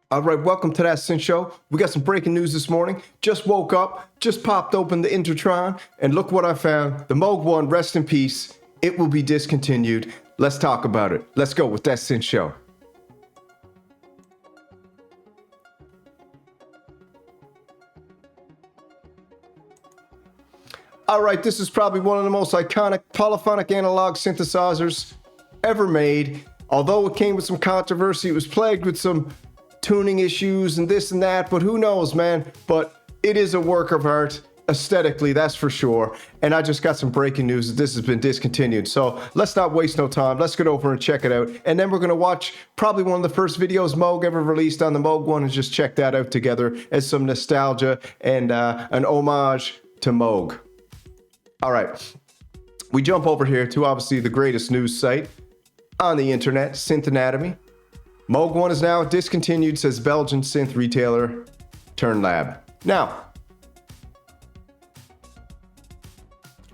All right, welcome to That SYNTH Show. We got some breaking news this morning. Just woke up, just popped open the Intertron, and look what I found. The Moog One, rest in peace. It will be discontinued. Let's talk about it. Let's go with That SYNTH Show. All right, this is probably one of the most iconic polyphonic analog synthesizers ever made. Although it came with some controversy, it was plagued with some tuning issues and this and that, but who knows, man? But it is a work of art, aesthetically, that's for sure. And I just got some breaking news that this has been discontinued. So let's not waste no time. Let's get over and check it out. And then we're going to watch probably one of the first videos Moog ever released on the Moog One and just check that out together as some nostalgia and an homage to Moog. All right, we jump over here to obviously the greatest news site on the internet, Synth Anatomy. Moog One is now discontinued, says Belgian synth retailer Turnlab. Now,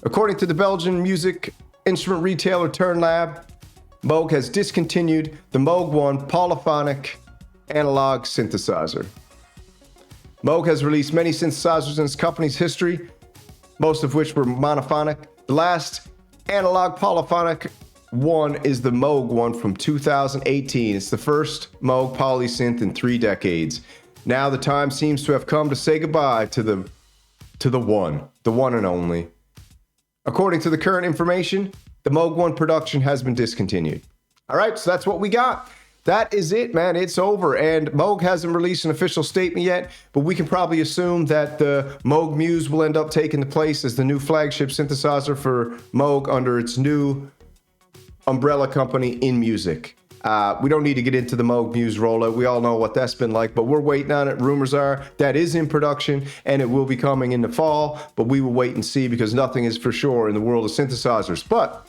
according to the Belgian music instrument retailer Turnlab, Moog has discontinued the Moog One polyphonic analog synthesizer. Moog has released many synthesizers in its company's history, most of which were monophonic. The last analog polyphonic one is the Moog One from 2018. It's the first Moog polysynth in 3 decades. Now the time seems to have come to say goodbye to the one and only. According to the current information, the Moog One production has been discontinued. All right, so that's what we got. That is it, man. It's over. And Moog hasn't released an official statement yet, but we can probably assume that the Moog Muse will end up taking the place as the new flagship synthesizer for Moog under its new umbrella company in music. We don't need to get into the Moog Muse rollout. We all know what that's been like, but we're waiting on it. Rumors are that is in production and it will be coming in the fall, but we will wait and see because nothing is for sure in the world of synthesizers. But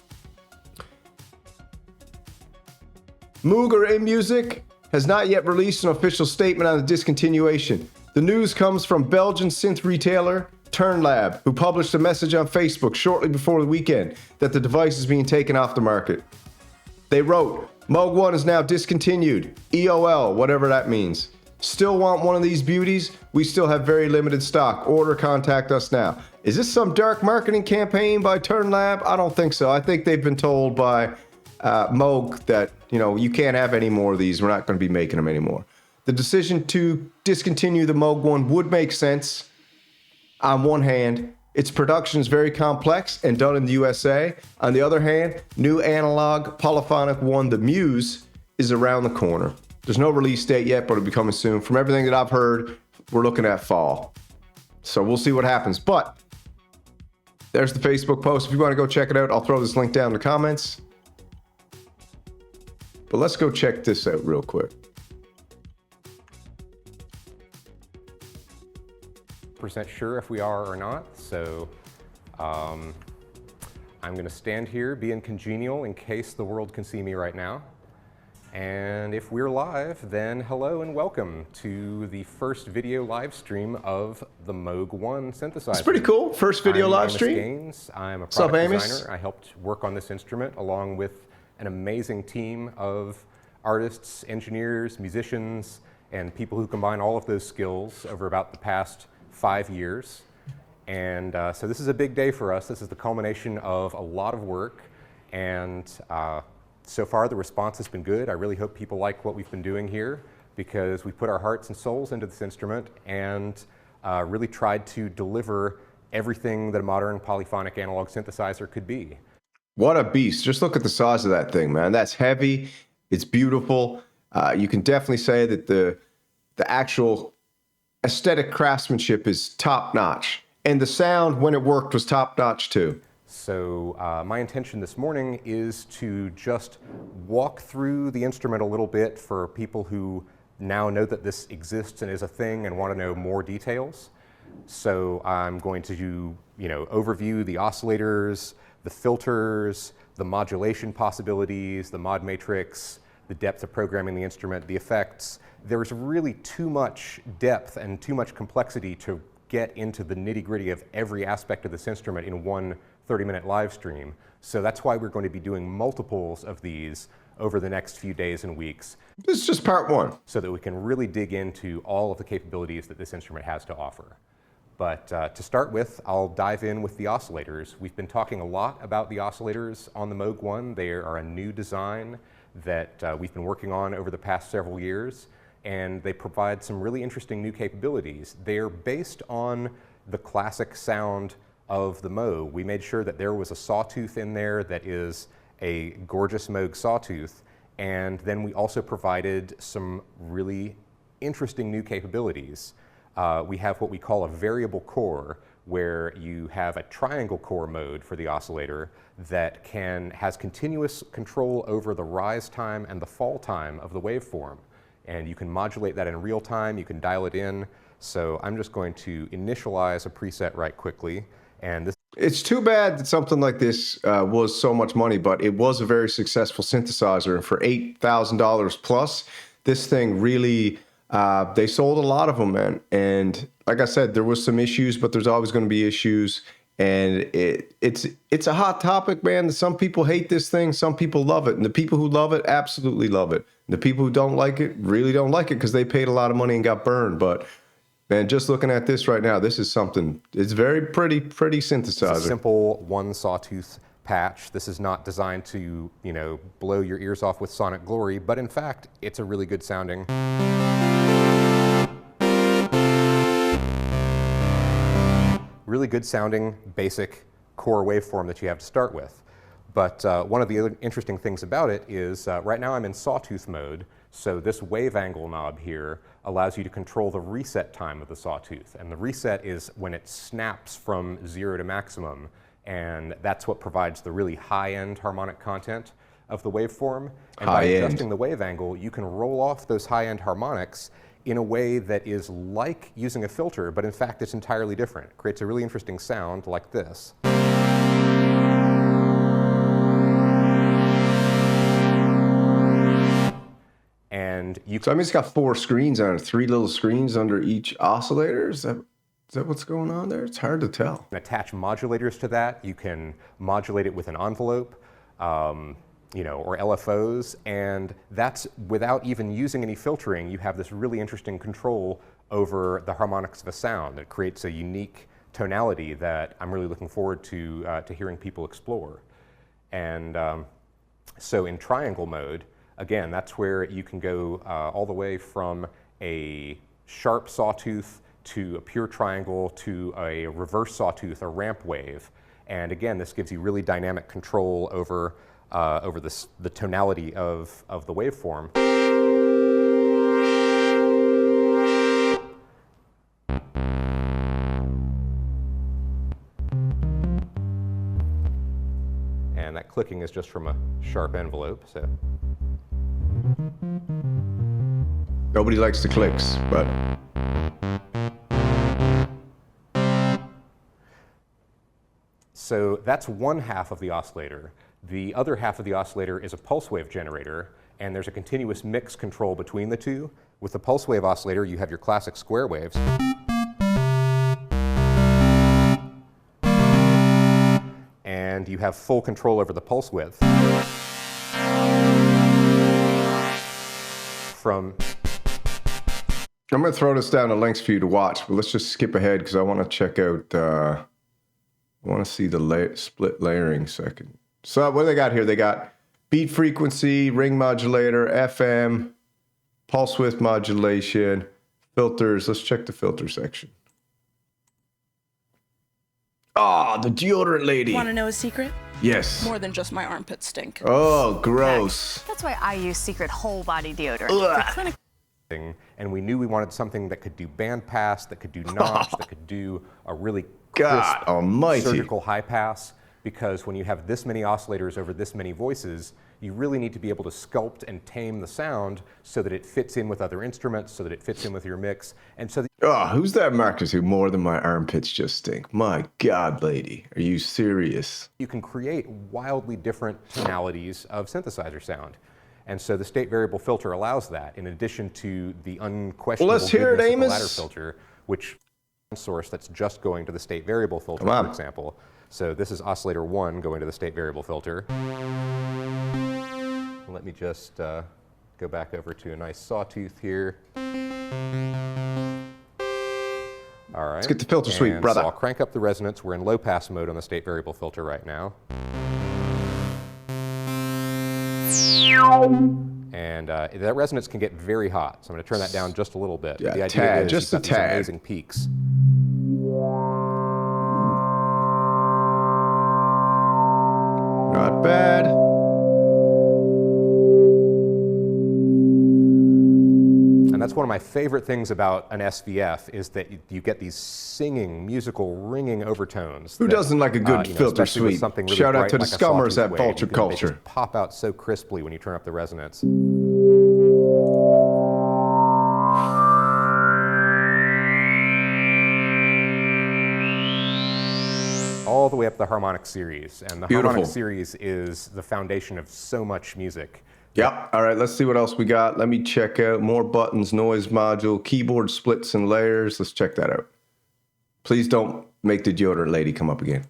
Moog in Music has not yet released an official statement on the discontinuation. The news comes from Belgian synth retailer Turnlab, who published a message on Facebook shortly before the weekend that the device is being taken off the market. They wrote, Moog One is now discontinued, EOL, whatever that means. Still want one of these beauties? We still have very limited stock. Order, contact us now. Is this some dark marketing campaign by Turnlab? I don't think so. I think they've been told by Moog that, you can't have any more of these. We're not going to be making them anymore. The decision to discontinue the Moog One would make sense. On one hand, its production is very complex and done in the USA. On the other hand, new analog polyphonic one, the Muse, is around the corner. There's no release date yet, but it'll be coming soon. From everything that I've heard, we're looking at fall. So we'll see what happens. But there's the Facebook post. If you want to go check it out, I'll throw this link down in the comments. But let's go check this out real quick. Percent sure if we are or not, so I'm going to stand here being congenial in case the world can see me right now. And if we're live, then hello and welcome to the first video live stream of the Moog One synthesizer. It's pretty cool. First video live stream. Gaines. I'm a product designer. I helped work on this instrument along with an amazing team of artists, engineers, musicians, and people who combine all of those skills over about the past 5 years. And so this is a big day for us. This is the culmination of a lot of work. And so far the response has been good. I really hope people like what we've been doing here because we put our hearts and souls into this instrument and really tried to deliver everything that a modern polyphonic analog synthesizer could be. What a beast. Just look at the size of that thing, man. That's heavy. It's beautiful. You can definitely say that the actual aesthetic craftsmanship is top-notch. And the sound, when it worked, was top-notch too. So my intention this morning is to just walk through the instrument a little bit for people who now know that this exists and is a thing and want to know more details. So I'm going to overview the oscillators, the filters, the modulation possibilities, the mod matrix, the depth of programming the instrument, the effects. There's really too much depth and too much complexity to get into the nitty-gritty of every aspect of this instrument in one 30-minute live stream. So that's why we're going to be doing multiples of these over the next few days and weeks. This is just part one. So that we can really dig into all of the capabilities that this instrument has to offer. But to start with, I'll dive in with the oscillators. We've been talking a lot about the oscillators on the Moog One. They are a new design that we've been working on over the past several years, and they provide some really interesting new capabilities. They're based on the classic sound of the Moog. We made sure that there was a sawtooth in there that is a gorgeous Moog sawtooth, and then we also provided some really interesting new capabilities. We have what we call a variable core, where you have a triangle core mode for the oscillator that has continuous control over the rise time and the fall time of the waveform. And you can modulate that in real time, you can dial it in. So I'm just going to initialize a preset right quickly. And this It's too bad that something like this was so much money, but it was a very successful synthesizer. And for $8,000 plus, this thing really, they sold a lot of them, man. And like I said, there was some issues, but there's always going to be issues. And it's a hot topic, man. Some people hate this thing, some people love it. And the people who love it absolutely love it. And the people who don't like it really don't like it because they paid a lot of money and got burned. But man, just looking at this right now, this is something, it's very pretty synthesizer. It's a simple one sawtooth patch. This is not designed to, blow your ears off with sonic glory, but in fact, it's a really good sounding. Really good sounding basic core waveform that you have to start with. But one of the other interesting things about it is right now I'm in sawtooth mode, so this wave angle knob here allows you to control the reset time of the sawtooth. And the reset is when it snaps from 0 to maximum, and that's what provides the really high-end harmonic content of the waveform. And by adjusting the wave angle, you can roll off those high-end harmonics in a way that is like using a filter, but in fact it's entirely different. It creates a really interesting sound like this. And so I mean, it's got 4 screens on it, 3 little screens under each oscillator. Is that what's going on there? It's hard to tell. You can attach modulators to that. You can modulate it with an envelope, or LFOs, and that's without even using any filtering. You have this really interesting control over the harmonics of a sound. It creates a unique tonality that I'm really looking forward to hearing people explore. And so in triangle mode, again, that's where you can go all the way from a sharp sawtooth to a pure triangle to a reverse sawtooth, a ramp wave. And again, this gives you really dynamic control over the tonality of the waveform. And that clicking is just from a sharp envelope. So nobody likes the clicks, but so that's one half of the oscillator. The other half of the oscillator is a pulse wave generator, and there's a continuous mix control between the two. With the pulse wave oscillator, you have your classic square waves. And you have full control over the pulse width. I'm going to throw this down to links for you to watch, but let's just skip ahead because I want to check out, I want to see the split layering second. So what do they got here? They got beat frequency, ring modulator, FM, pulse width modulation, filters. Let's check the filter section. Ah, the deodorant lady. Want to know a secret? Yes. More than just my armpits stink. Oh, gross. That's why I use Secret whole body deodorant. And we knew we wanted something that could do band pass, that could do notch, that could do a really God crisp almighty surgical high pass. Because when you have this many oscillators over this many voices, you really need to be able to sculpt and tame the sound so that it fits in with other instruments, so that it fits in with your mix, and so that oh, who's that Marcus who more than my armpits just stink? My God, lady, are you serious? you can create wildly different tonalities of synthesizer sound. And so the state variable filter allows that, in addition to the unquestionable Let's hear it, goodness of the Amos. ladder filter, which source that's just going to the state variable filter, Come on. for example. So this is oscillator 1 going to the state variable filter. Let me just go back over to a nice sawtooth here. All right. Let's get the filter sweep, brother. So I'll crank up the resonance. We're in low pass mode on the state variable filter right now. And that resonance can get very hot, so I'm going to turn that down just a little bit. Yeah, the idea is just you've a got these tad. amazing peaks. Not bad. And that's one of my favorite things about an SVF is that you get these singing, musical, ringing overtones. Who doesn't like a good filter especially with sweep? something really Shout out bright to the like a scummers sawtooth at wave. Vulture They just Culture. pop out so crisply when you turn up the resonance. All the way up the harmonic series. And the Beautiful. harmonic series is the foundation of so much music. Yep. All right, let's see what else we got. Let me check out more buttons, noise module, keyboard splits and layers. Let's check that out. Please don't make the deodorant lady come up again.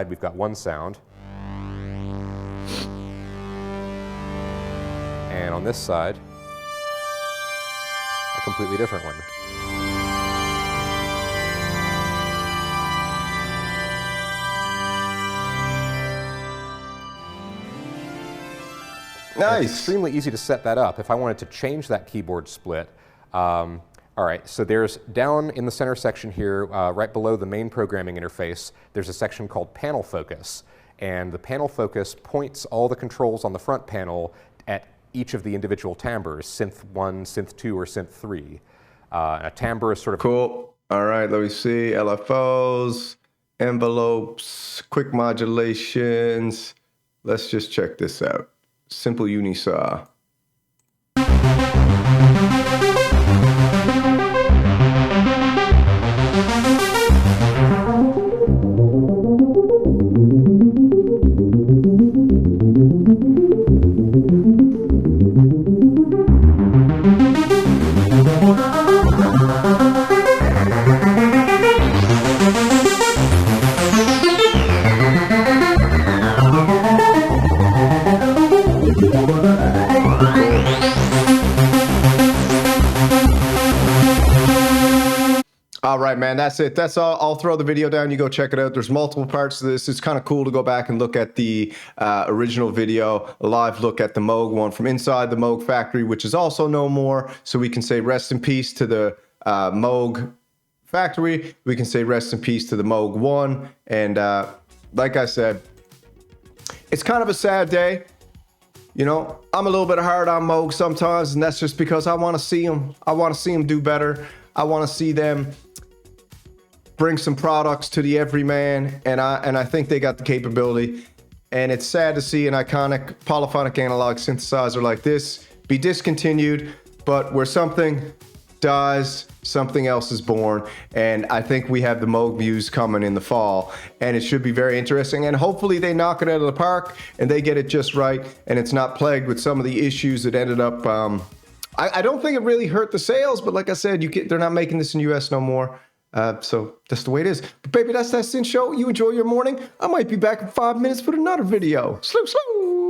We've got one sound. And on this side, a completely different one. Nice. It's extremely easy to set that up. If I wanted to change that keyboard split, all right, so there's down in the center section here, right below the main programming interface, there's a section called Panel Focus. And the Panel Focus points all the controls on the front panel at each of the individual timbres, Synth 1, Synth 2, or Synth 3. A timbre is sort of... Cool. All right, let me see. LFOs, envelopes, quick modulations. Let's just check this out. Simple Unisaw. All right, man, that's it. That's all. I'll throw the video down. You go check it out. There's multiple parts to this. It's kind of cool to go back and look at the original video, a live look at the Moog One from inside the Moog factory, which is also no more. So we can say rest in peace to the Moog factory. We can say rest in peace to the Moog One. And like I said, it's kind of a sad day. You know, I'm a little bit hard on Moog sometimes, and that's just because I want to see them. I want to see them do better. I want to see them bring some products to the everyman, and I think they got the capability. And it's sad to see an iconic polyphonic analog synthesizer like this be discontinued, but where something dies, something else is born. And I think we have the Moog Muse coming in the fall, and it should be very interesting. And hopefully they knock it out of the park and they get it just right, and it's not plagued with some of the issues that ended up. I don't think it really hurt the sales, but like I said, they're not making this in the US no more. So that's the way it is. But baby, that's that Synth Show. You enjoy your morning. I might be back in 5 minutes with another video. Sloop, sloop.